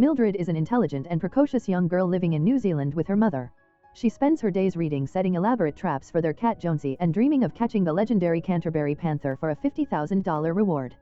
Mildred is an intelligent and precocious young girl living in New Zealand with her mother. She spends her days reading, setting elaborate traps for their cat Jonesy, and dreaming of catching the legendary Canterbury panther for a $50,000 reward.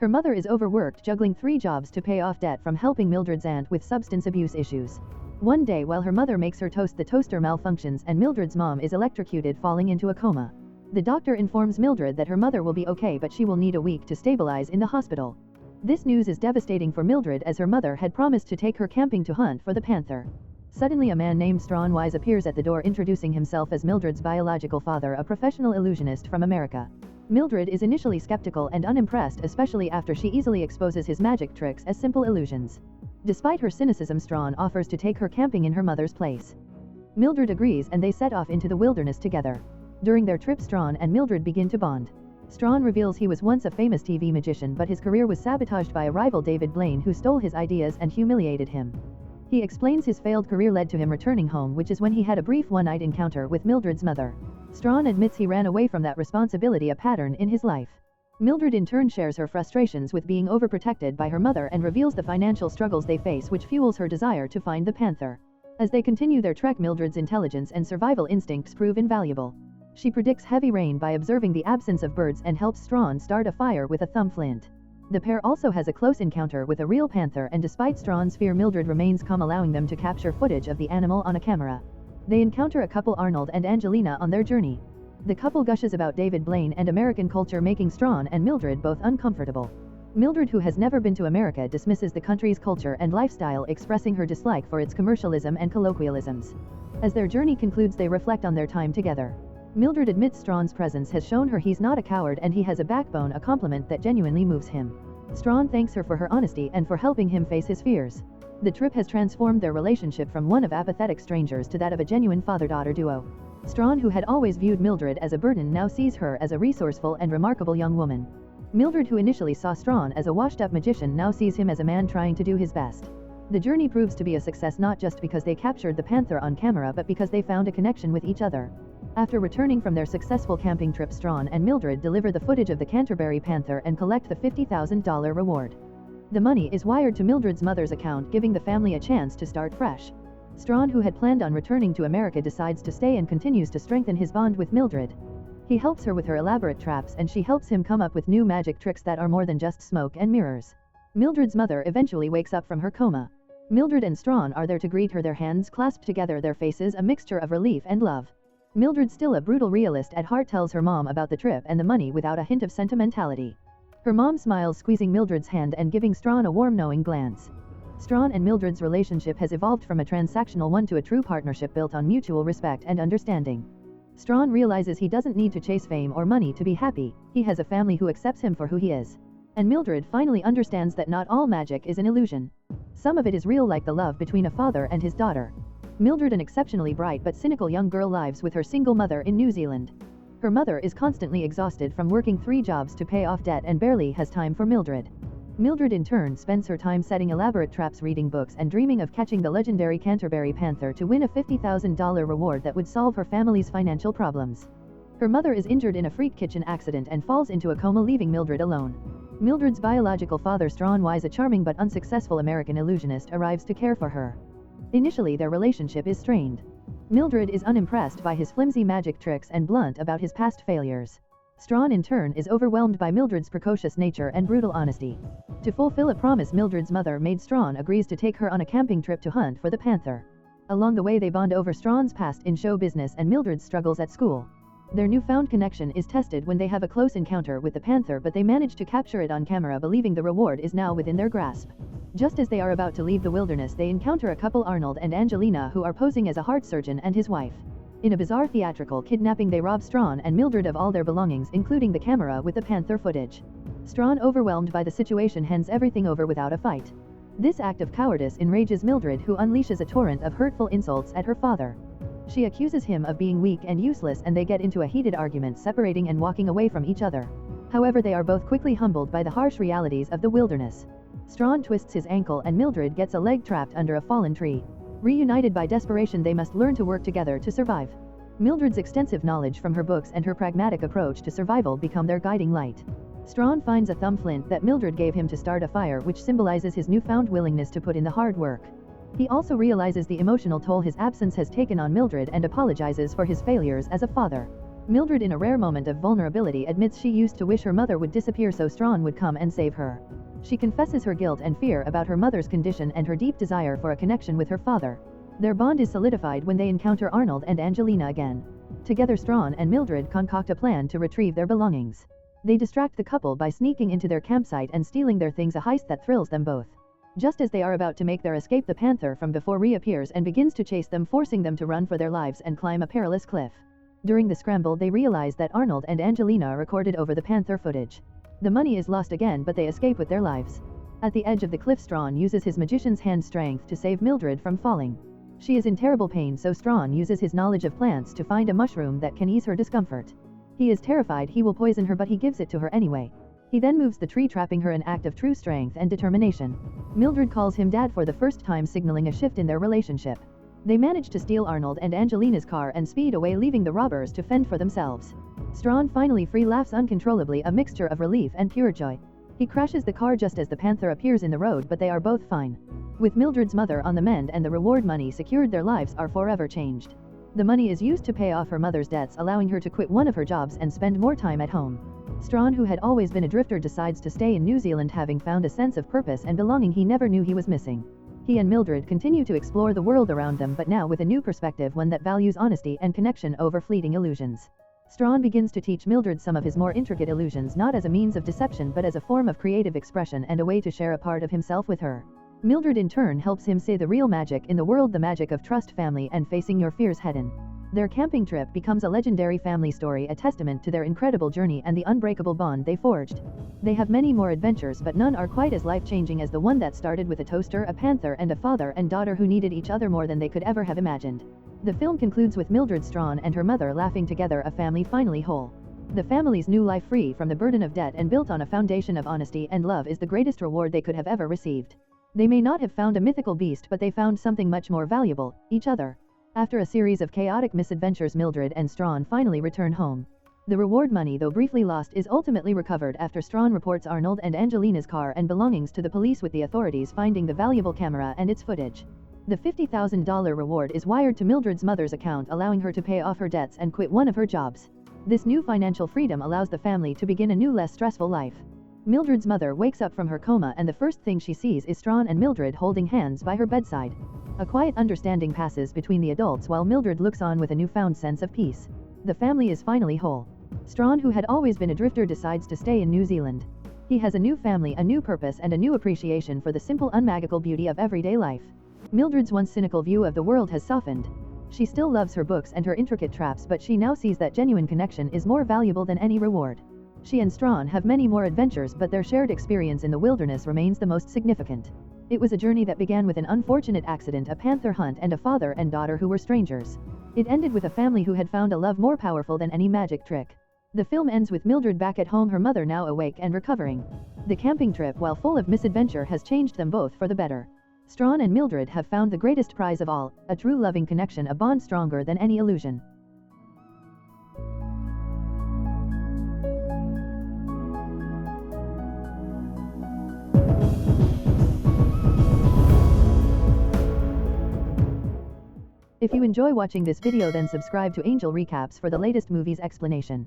Her mother is overworked, juggling 3 jobs to pay off debt from helping Mildred's aunt with substance abuse issues. One day, while her mother makes her toast, the toaster malfunctions and Mildred's mom is electrocuted, falling into a coma. The doctor informs Mildred that her mother will be okay, but she will need a week to stabilize in the hospital. This news is devastating for Mildred, as her mother had promised to take her camping to hunt for the panther. Suddenly, a man named Strawn Wise appears at the door, introducing himself as Mildred's biological father, a professional illusionist from America. Mildred is initially skeptical and unimpressed, especially after she easily exposes his magic tricks as simple illusions. Despite her cynicism, Strawn offers to take her camping in her mother's place. Mildred agrees, and they set off into the wilderness together. During their trip, Strawn and Mildred begin to bond. Strawn reveals he was once a famous TV magician, but his career was sabotaged by a rival, David Blaine, who stole his ideas and humiliated him. He explains his failed career led to him returning home, which is when he had a brief one-night encounter with Mildred's mother. Strawn admits he ran away from that responsibility, a pattern in his life. Mildred in turn shares her frustrations with being overprotected by her mother and reveals the financial struggles they face, which fuels her desire to find the panther. As they continue their trek, Mildred's intelligence and survival instincts prove invaluable. She predicts heavy rain by observing the absence of birds and helps Strawn start a fire with a thumb flint. The pair also has a close encounter with a real panther, and despite Strawn's fear, Mildred remains calm, allowing them to capture footage of the animal on a camera. They encounter a couple, Arnold and Angelina, on their journey. The couple gushes about David Blaine and American culture, making Strawn and Mildred both uncomfortable. Mildred, who has never been to America, dismisses the country's culture and lifestyle, expressing her dislike for its commercialism and colloquialisms. As their journey concludes, they reflect on their time together. Mildred admits Strawn's presence has shown her he's not a coward and he has a backbone, a compliment that genuinely moves him. Strawn thanks her for her honesty and for helping him face his fears. The trip has transformed their relationship from one of apathetic strangers to that of a genuine father-daughter duo. Strawn, who had always viewed Mildred as a burden, now sees her as a resourceful and remarkable young woman. Mildred, who initially saw Strawn as a washed-up magician, now sees him as a man trying to do his best. The journey proves to be a success, not just because they captured the panther on camera, but because they found a connection with each other. After returning from their successful camping trip, Strawn and Mildred deliver the footage of the Canterbury panther and collect the $50,000 reward. The money is wired to Mildred's mother's account, giving the family a chance to start fresh. Strawn, who had planned on returning to America, decides to stay and continues to strengthen his bond with Mildred. He helps her with her elaborate traps, and she helps him come up with new magic tricks that are more than just smoke and mirrors. Mildred's mother eventually wakes up from her coma. Mildred and Strawn are there to greet her, their hands clasped together, their faces a mixture of relief and love. Mildred, still a brutal realist at heart, tells her mom about the trip and the money without a hint of sentimentality. Her mom smiles, squeezing Mildred's hand and giving Strawn a warm, knowing glance. Strawn and Mildred's relationship has evolved from a transactional one to a true partnership built on mutual respect and understanding. Strawn realizes he doesn't need to chase fame or money to be happy, he has a family who accepts him for who he is. And Mildred finally understands that not all magic is an illusion. Some of it is real, like the love between a father and his daughter. Mildred, an exceptionally bright but cynical young girl, lives with her single mother in New Zealand. Her mother is constantly exhausted from working 3 jobs to pay off debt and barely has time for Mildred. Mildred in turn spends her time setting elaborate traps, reading books, and dreaming of catching the legendary Canterbury panther to win a $50,000 reward that would solve her family's financial problems. Her mother is injured in a freak kitchen accident and falls into a coma, leaving Mildred alone. Mildred's biological father, Strawn Wise, a charming but unsuccessful American illusionist, arrives to care for her. Initially, their relationship is strained. Mildred is unimpressed by his flimsy magic tricks and blunt about his past failures. Strawn in turn is overwhelmed by Mildred's precocious nature and brutal honesty. To fulfill a promise Mildred's mother made, Strawn agrees to take her on a camping trip to hunt for the panther. Along the way, they bond over Strawn's past in show business and Mildred's struggles at school. Their newfound connection is tested when they have a close encounter with the panther, but they manage to capture it on camera, believing the reward is now within their grasp. Just as they are about to leave the wilderness, they encounter a couple, Arnold and Angelina, who are posing as a heart surgeon and his wife. In a bizarre theatrical kidnapping, they rob Strawn and Mildred of all their belongings, including the camera with the panther footage. Strawn, overwhelmed by the situation, hands everything over without a fight. This act of cowardice enrages Mildred, who unleashes a torrent of hurtful insults at her father. She accuses him of being weak and useless, and they get into a heated argument, separating and walking away from each other. However, they are both quickly humbled by the harsh realities of the wilderness. Strawn twists his ankle and Mildred gets a leg trapped under a fallen tree. Reunited by desperation, they must learn to work together to survive. Mildred's extensive knowledge from her books and her pragmatic approach to survival become their guiding light. Strawn finds a thumb flint that Mildred gave him to start a fire, which symbolizes his newfound willingness to put in the hard work. He also realizes the emotional toll his absence has taken on Mildred and apologizes for his failures as a father. Mildred, in a rare moment of vulnerability, admits she used to wish her mother would disappear so Strawn would come and save her. She confesses her guilt and fear about her mother's condition and her deep desire for a connection with her father. Their bond is solidified when they encounter Arnold and Angelina again. Together Strawn and Mildred concoct a plan to retrieve their belongings. They distract the couple by sneaking into their campsite and stealing their things, a heist that thrills them both. Just as they are about to make their escape, the panther from before reappears and begins to chase them, forcing them to run for their lives and climb a perilous cliff. During the scramble, they realize that Arnold and Angelina recorded over the panther footage. The money is lost again, but they escape with their lives. At the edge of the cliff, Strawn uses his magician's hand strength to save Mildred from falling. She is in terrible pain, so Strawn uses his knowledge of plants to find a mushroom that can ease her discomfort. He is terrified he will poison her, but he gives it to her anyway. He then moves the tree, trapping her, an act of true strength and determination. Mildred calls him dad for the first time, signaling a shift in their relationship. They manage to steal Arnold and Angelina's car and speed away, leaving the robbers to fend for themselves. Strawn, finally free, laughs uncontrollably, a mixture of relief and pure joy. He crashes the car just as the panther appears in the road, but they are both fine. With Mildred's mother on the mend and the reward money secured, their lives are forever changed. The money is used to pay off her mother's debts, allowing her to quit one of her jobs and spend more time at home. Strawn, who had always been a drifter, decides to stay in New Zealand, having found a sense of purpose and belonging he never knew he was missing. He and Mildred continue to explore the world around them, but now with a new perspective, one that values honesty and connection over fleeting illusions. Strawn begins to teach Mildred some of his more intricate illusions, not as a means of deception but as a form of creative expression and a way to share a part of himself with her. Mildred in turn helps him see the real magic in the world, the magic of trust, family, and facing your fears head-on. Their camping trip becomes a legendary family story, a testament to their incredible journey and the unbreakable bond they forged. They have many more adventures, but none are quite as life-changing as the one that started with a toaster, a panther, and a father and daughter who needed each other more than they could ever have imagined. The film concludes with Mildred, Strawn, and her mother laughing together, a family finally whole. The family's new life, free from the burden of debt and built on a foundation of honesty and love, is the greatest reward they could have ever received. They may not have found a mythical beast, but they found something much more valuable: each other. After a series of chaotic misadventures, Mildred and Strawn finally return home. The reward money, though briefly lost, is ultimately recovered after Strawn reports Arnold and Angelina's car and belongings to the police, with the authorities finding the valuable camera and its footage. The $50,000 reward is wired to Mildred's mother's account, allowing her to pay off her debts and quit one of her jobs. This new financial freedom allows the family to begin a new, less stressful life. Mildred's mother wakes up from her coma, and the first thing she sees is Strawn and Mildred holding hands by her bedside. A quiet understanding passes between the adults while Mildred looks on with a newfound sense of peace. The family is finally whole. Strawn, who had always been a drifter, decides to stay in New Zealand. He has a new family, a new purpose, and a new appreciation for the simple, unmagical beauty of everyday life. Mildred's once cynical view of the world has softened. She still loves her books and her intricate traps, but she now sees that genuine connection is more valuable than any reward. She and Strawn have many more adventures, but their shared experience in the wilderness remains the most significant. It was a journey that began with an unfortunate accident, a panther hunt, and a father and daughter who were strangers. It ended with a family who had found a love more powerful than any magic trick. The film ends with Mildred back at home, her mother now awake and recovering. The camping trip, while full of misadventure, has changed them both for the better. Strawn and Mildred have found the greatest prize of all, a true loving connection, a bond stronger than any illusion. If you enjoy watching this video, then subscribe to Angel Recaps for the latest movies explanation.